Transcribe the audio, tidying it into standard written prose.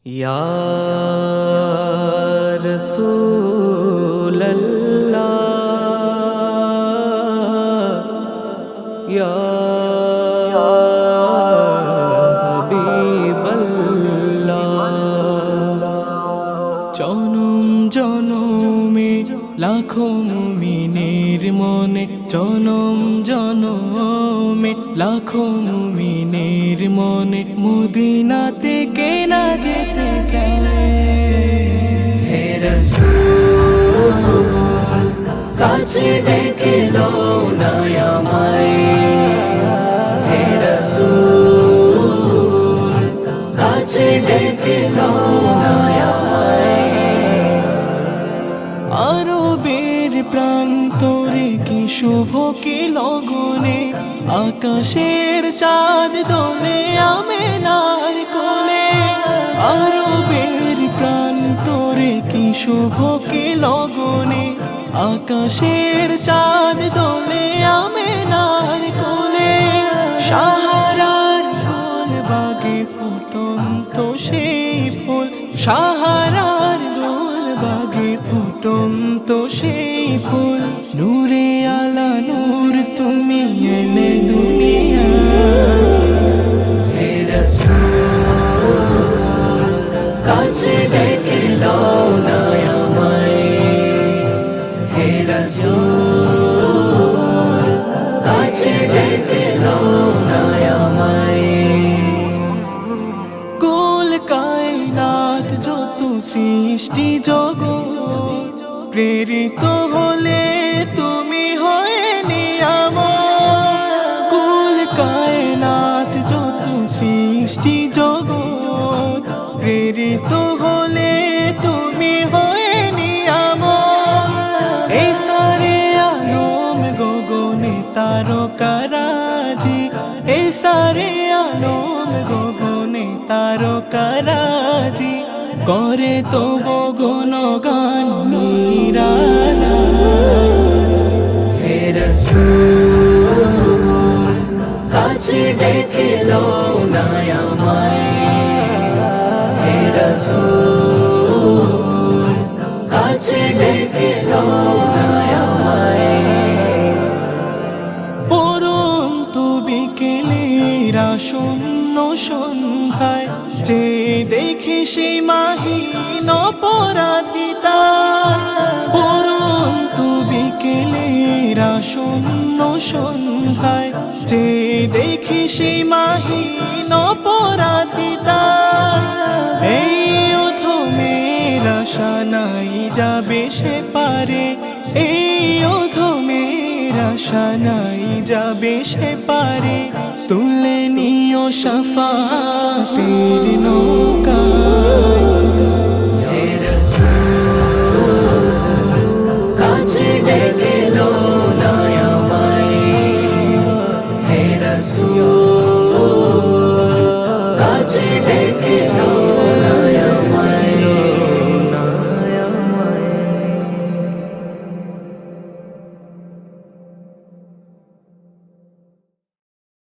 या रसूल अल्लाह या हबीब अल्लाह। জনম জনমে লাখো মুমিনের মনে, জনম জনমে লাখো মুমিনের মনে মদিনাতে কে না যেতে চায়। হে রাসূল কাছে ডেকে লও না আমায়, হে রাসূল কাছে ডেকে লও না আমায়। আরবের প্রান্তরে কি শুভ কি লগনে, আকাশের চাঁদ দোলে আমেনার কোলে। আরবের প্রান্তরে কি শুভ কি লগনে, আকাশের চাঁদ দোলে আমেনার কোলে। সাহারার গোল বাগে ফুটন্ত সেই ফুল, সাহারার গোল বাগে ফুটন্ত সেই ফুল। নূরে আলা নূর তুমি এলে দুনিয়া, হে রাসূল কাছে ডেকে লও না আমায়, হে রাসূল কাছে ডেকে লও না আমায়। কুল কায়নাত যত সৃষ্টি জগৎ প্রেরিত হলে তুমি হয়ে নিয়ামত। কুল কায়নাত যত সৃষ্টি জগৎ প্রেরিত হলে তুমি হয়ে নিয়ামত। এই সারে আলম গগনে তারকারাজি, এই সারে আলম গগনে তারকারাজি করে তবু গুণগান নিরালা। হে রাসূল কাছে ডেকে লও না আমায়, হে রাসূল কাছে ডেকে লও না আমায়। পরন্তু বিকেলের আসন্ন সন্ধ্যায় যে দেখে সেই মাহিন অপরাধিতা। পরন্তু বিকেলের আসন্ন সন্ধ্যায় যে দেখে সেই মাহিন অপরাধিতা। এই অধমের আশা নাই যাবে সে পারে, এই অধমের আশা নাই যাবে সে পারে। তুলে নিও শাফাতের নৌকায়,